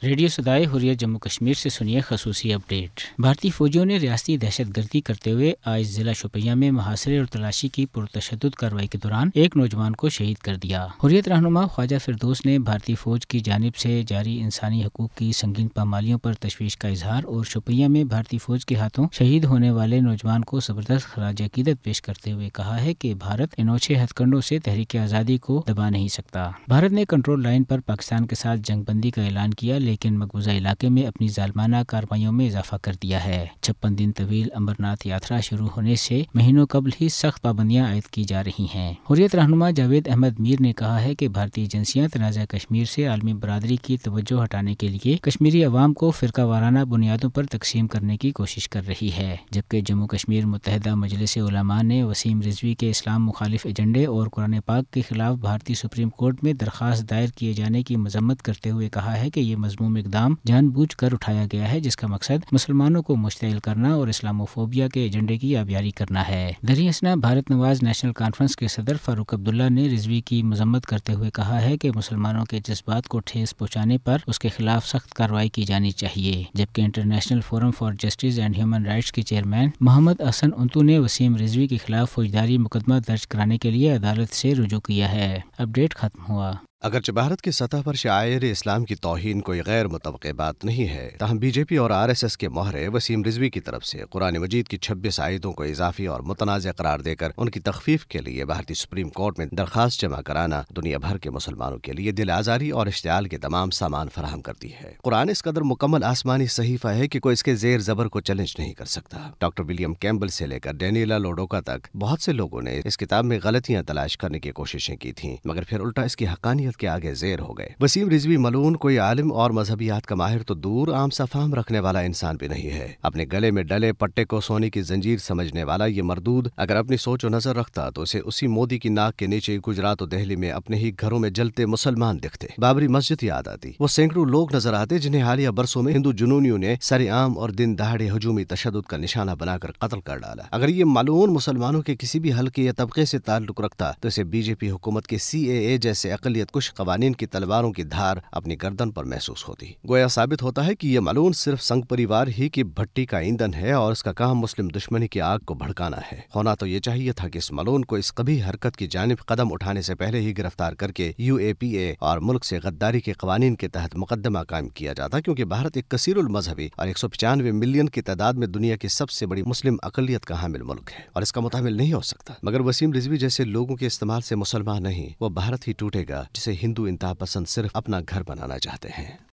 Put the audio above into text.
Radio صدائے حریت جموں کشمیر سے سنیے خصوصی اپڈیٹ۔ بھارتی فوجیوں نے ریاستی دہشت گردی کرتے ہوئے آج ضلع شوپیاں میں محاصرے اور تلاشی کی پرتشدد کارروائی کے دوران ایک نوجوان کو شہید کر دیا۔ حریت رہنما خواجہ فردوس نے بھارتی فوج کی جانب سے جاری انسانی حقوق کی سنگین پامالیوں پر تشویش کا اظہار اور شوپیاں میں بھارتی فوج کے ہاتھوں شہید ہونے والے نوجوان کو زبردست خراج عقیدت پیش کرتے ہوئے کہا ہے کہ بھارت ان اوچھے ہتھ کنڈوں سے تحریک آزادی کو دبا نہیں سکتا۔ بھارت نے کنٹرول لائن پر پاکستان کے ساتھ جنگ بندی کا اعلان کیا، لیکن مقبوضہ علاقے میں اپنی ظالمانہ کارروائیوں میں اضافہ کر دیا ہے۔ 56 دن طویل امرناتھ یاترا شروع ہونے سے مہینوں قبل ہی سخت پابندیاں عائد کی جا رہی ہیں۔ حریت رہنما جاوید احمد میر نے کہا ہے کہ بھارتی ایجنسیاں تنازع کشمیر سے عالمی برادری کی توجہ ہٹانے کے لیے کشمیری عوام کو فرقہ وارانہ بنیادوں پر تقسیم کرنے کی کوشش کر رہی ہے، جبکہ جموں کشمیر متحدہ مجلس علماء نے وسیم رضوی کے اسلام مخالف ایجنڈے اور قرآن پاک کے خلاف بھارتی سپریم کورٹ میں درخواست دائر کیے جانے کی مذمت کرتے ہوئے کہا ہے کہ یہ مذموم اقدام جان بوجھ کر اٹھایا گیا ہے، جس کا مقصد مسلمانوں کو مشتعل کرنا اور اسلاموفوبیا کے ایجنڈے کی آبیاری کرنا ہے۔ دریں اثنا بھارت نواز نیشنل کانفرنس کے صدر فاروق عبداللہ نے رضوی کی مذمت کرتے ہوئے کہا ہے کہ مسلمانوں کے جذبات کو ٹھیس پہنچانے پر اس کے خلاف سخت کارروائی کی جانی چاہیے، جبکہ international forum for justice and human rights کے چیئرمین محمد احسن انتو نے وسیم رضوی کے خلاف فوجداری مقدمہ درج کرانے کے لیے عدالت سے رجوع کیا ہے۔ اپڈیٹ ختم ہوا۔ اگرچہ بھارت کی سطح پر شعائر اسلام کی توہین کوئی غیر متوقع بات نہیں ہے، تاہم بی جے پی اور RSS کے مہرے وسیم رضوی کی طرف سے قرآن مجید کی 26 آیتوں کو اضافی اور متنازع قرار دے کر ان کی تخفیف کے لیے بھارتی سپریم کورٹ میں درخواست جمع کرانا دنیا بھر کے مسلمانوں کے لیے دل آزاری اور اشتعال کے تمام سامان فراہم کرتی ہے۔ قرآن اس قدر مکمل آسمانی صحیفہ ہے کہ کوئی اس کے زیر زبر کو چیلنج نہیں کر سکتا۔ ڈاکٹر ولیم کیمبل سے لے کر ڈینیلا لوڈوکا تک بہت سے لوگوں نے اس کتاب میں غلطیاں تلاش کرنے کی کوششیں کی تھیں، مگر پھر الٹا اس کی حقانیت کے آگے زیر ہو گئے۔ وسیم رضوی ملعون کوئی عالم اور مذہبیات کا ماہر تو دور، عام سا فہم رکھنے والا انسان بھی نہیں ہے۔ اپنے گلے میں ڈلے پٹے کو سونے کی زنجیر سمجھنے والا یہ مردود اگر اپنی سوچ و نظر رکھتا تو اسے اسی مودی کی ناک کے نیچے گجرات و دہلی میں اپنے ہی گھروں میں جلتے مسلمان دکھتے، بابری مسجد یاد آتی، وہ سینکڑوں لوگ نظر آتے جنہیں حالیہ برسوں میں ہندو جنونیوں نے سر عام اور دن دہاڑے ہجومی تشدد کا نشانہ بنا کر قتل کر ڈالا۔ اگر یہ ملعون مسلمانوں کے کسی بھی حلقے یا طبقے سے تعلق رکھتا تو اسے بی جے پی حکومت کے CAA جیسے اقلیت کش قوانین کی تلواروں کی دھار اپنی گردن پر محسوس ہوتی۔ گویا ثابت ہوتا ہے کہ یہ ملعون صرف سنگ پریوار ہی کی بھٹی کا ایندھن ہے اور اس کا کام مسلم دشمنی کی آگ کو بھڑکانا ہے۔ ہونا تو یہ چاہیے تھا کہ اس ملعون کو اس قبیح حرکت کی جانب قدم اٹھانے سے پہلے ہی گرفتار کر کے UAPA اور ملک سے غداری کے قوانین کے تحت مقدمہ قائم کیا جاتا، کیونکہ بھارت ایک کثیر المذہبی اور 195 ملین کی تعداد میں دنیا کی سب سے بڑی مسلم اقلیت کا حامل ملک ہے اور اس کا متحمل نہیں ہو سکتا۔ مگر وسیم رضوی جیسے لوگوں کے استعمال سے مسلمان نہیں، وہ بھارت ہی ٹوٹے گا جسے ہندو انتہا پسند صرف اپنا گھر بنانا چاہتے ہیں۔